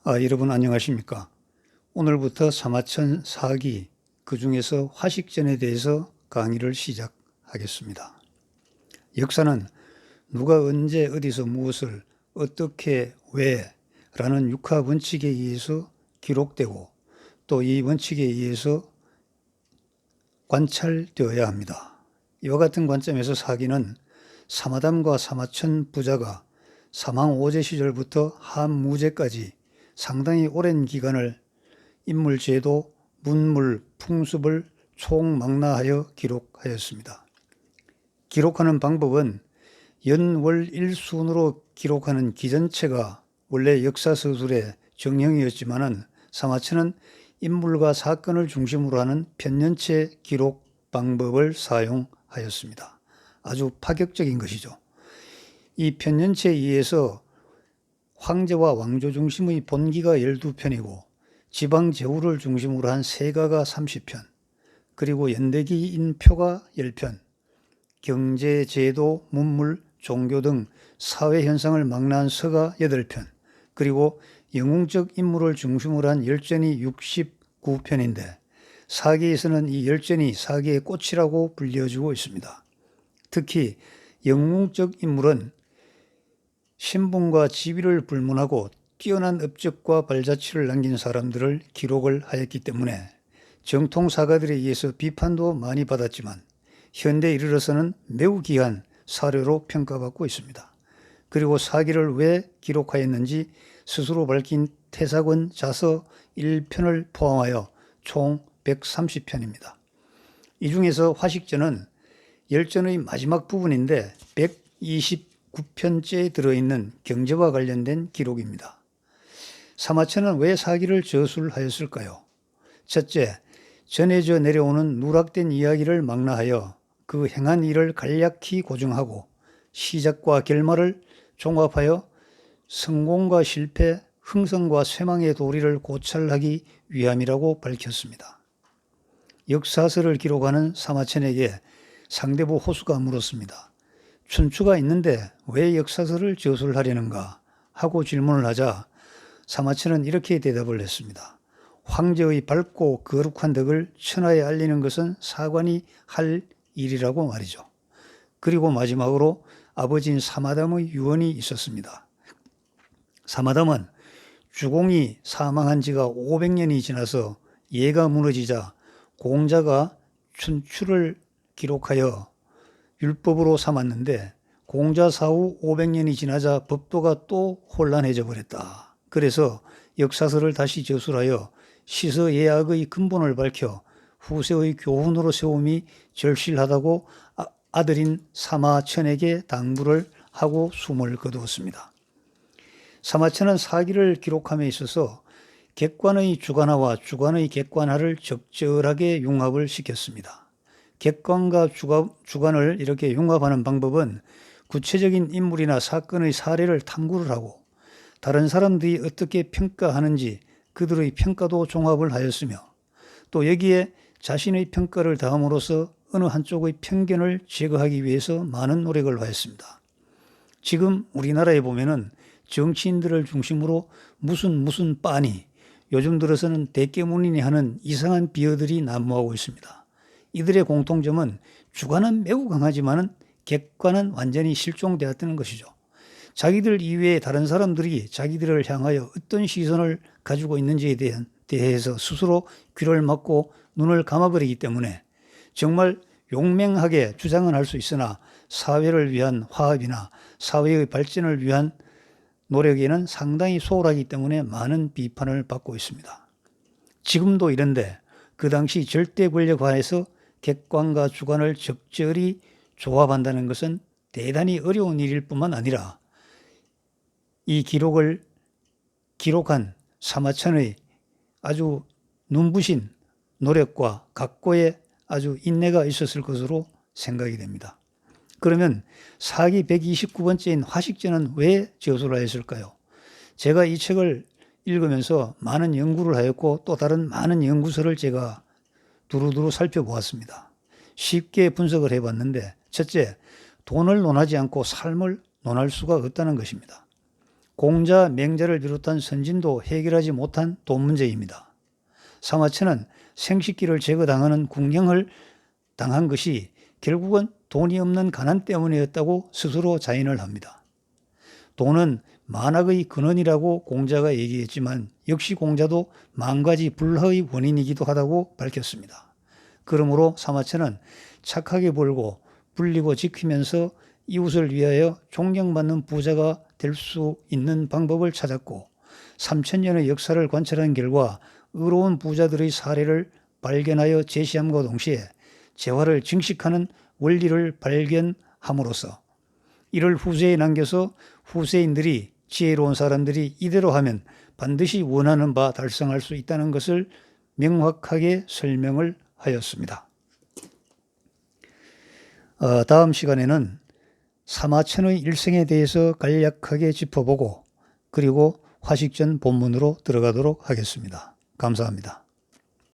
여러분 안녕하십니까? 오늘부터 사마천 사기, 그 중에서 화식전에 대해서 강의를 시작하겠습니다. 역사는 누가 언제 어디서 무엇을 어떻게 왜 라는 육하 원칙에 의해서 기록되고 또 이 원칙에 의해서 관찰되어야 합니다. 이와 같은 관점에서 사기는 사마담과 사마천 부자가 사망오제 시절부터 한무제까지 상당히 오랜 기간을 인물 제도, 문물, 풍습을 총망라하여 기록하였습니다. 기록하는 방법은 연월일순으로 기록하는 기전체가 원래 역사서술의 정형이었지만 사마천은 인물과 사건을 중심으로 하는 편년체 기록 방법을 사용하였습니다. 아주 파격적인 것이죠. 이 편년체에 의해서 황제와 왕조 중심의 본기가 12편이고 지방 제후를 중심으로 한 세가가 30편, 그리고 연대기인 표가 10편, 경제, 제도, 문물, 종교 등 사회 현상을 망라한 서가 8편, 그리고 영웅적 인물을 중심으로 한 열전이 69편인데 사기에서는 이 열전이 사기의 꽃이라고 불려지고 있습니다. 특히 영웅적 인물은 신분과 지위를 불문하고 뛰어난 업적과 발자취를 남긴 사람들을 기록을 하였기 때문에 정통 사가들에 의해서 비판도 많이 받았지만 현대에 이르러서는 매우 귀한 사료로 평가받고 있습니다. 그리고 사기를 왜 기록하였는지 스스로 밝힌 태사권 자서 1편을 포함하여 총 130편입니다. 이 중에서 화식전은 열전의 마지막 부분인데 129편째에 들어있는 경제와 관련된 기록입니다. 사마천은 왜 사기를 저술하였을까요? 첫째, 전해져 내려오는 누락된 이야기를 망라하여 그 행한 일을 간략히 고증하고 시작과 결말을 종합하여 성공과 실패, 흥성과 쇠망의 도리를 고찰하기 위함이라고 밝혔습니다. 역사서를 기록하는 사마천에게 상대부 호수가 물었습니다. 춘추가 있는데 왜 역사서를 저술하려는가 하고 질문을 하자 사마천은 이렇게 대답을 했습니다. 황제의 밝고 거룩한 덕을 천하에 알리는 것은 사관이 할 일이라고 말이죠. 그리고 마지막으로 아버지인 사마담의 유언이 있었습니다. 사마담은 주공이 사망한 지가 500년이 지나서 예가 무너지자 공자가 춘추를 기록하여 율법으로 삼았는데 공자 사후 500년이 지나자 법도가 또 혼란해져 버렸다. 그래서 역사서를 다시 저술하여 시서예약의 근본을 밝혀 후세의 교훈으로 세움이 절실하다고 아들인 사마천에게 당부를 하고 숨을 거두었습니다. 사마천은 사기를 기록함에 있어서 객관의 주관화와 주관의 객관화를 적절하게 융합을 시켰습니다. 객관과 주관을 이렇게 융합하는 방법은 구체적인 인물이나 사건의 사례를 탐구를 하고 다른 사람들이 어떻게 평가하는지 그들의 평가도 종합을 하였으며 또 여기에 자신의 평가를 더함으로써 어느 한쪽의 편견을 제거하기 위해서 많은 노력을 하였습니다. 지금 우리나라에 보면은 정치인들을 중심으로 무슨 빤히 요즘 들어서는 대깨문이니 하는 이상한 비어들이 난무하고 있습니다. 이들의 공통점은 주관은 매우 강하지만은 객관은 완전히 실종되었다는 것이죠. 자기들 이외에 다른 사람들이 자기들을 향하여 어떤 시선을 가지고 있는지에 대해서 스스로 귀를 막고 눈을 감아버리기 때문에 정말 용맹하게 주장은 할 수 있으나 사회를 위한 화합이나 사회의 발전을 위한 노력에는 상당히 소홀하기 때문에 많은 비판을 받고 있습니다. 지금도 이런데 그 당시 절대 권력화에서 객관과 주관을 적절히 조합한다는 것은 대단히 어려운 일일 뿐만 아니라 이 기록을 기록한 사마천의 아주 눈부신 노력과 각고의 아주 인내가 있었을 것으로 생각이 됩니다. 그러면 사기 129번째인 화식전은 왜 저술하였을까요? 제가 이 책을 읽으면서 많은 연구를 하였고 또 다른 많은 연구서를 제가 두루두루 살펴보았습니다. 쉽게 분석을 해봤는데 첫째, 돈을 논하지 않고 삶을 논할 수가 없다는 것입니다. 공자, 맹자를 비롯한 선진도 해결하지 못한 돈 문제입니다. 사마천은 생식기를 제거당하는 궁령을 당한 것이 결국은 돈이 없는 가난 때문이었다고 스스로 자인을 합니다. 돈은 만악의 근원이라고 공자가 얘기했지만 역시 공자도 만가지 불화의 원인이기도 하다고 밝혔습니다. 그러므로 사마천은 착하게 벌고 불리고 지키면서 이웃을 위하여 존경받는 부자가 될 수 있는 방법을 찾았고 3000년의 역사를 관찰한 결과 의로운 부자들의 사례를 발견하여 제시함과 동시에 재화를 증식하는 원리를 발견함으로써 이를 후세에 남겨서 후세인들이 지혜로운 사람들이 이대로 하면 반드시 원하는 바 달성할 수 있다는 것을 명확하게 설명을 하였습니다. 다음 시간에는 사마천의 일생에 대해서 간략하게 짚어보고 그리고 화식전 본문으로 들어가도록 하겠습니다. 감사합니다.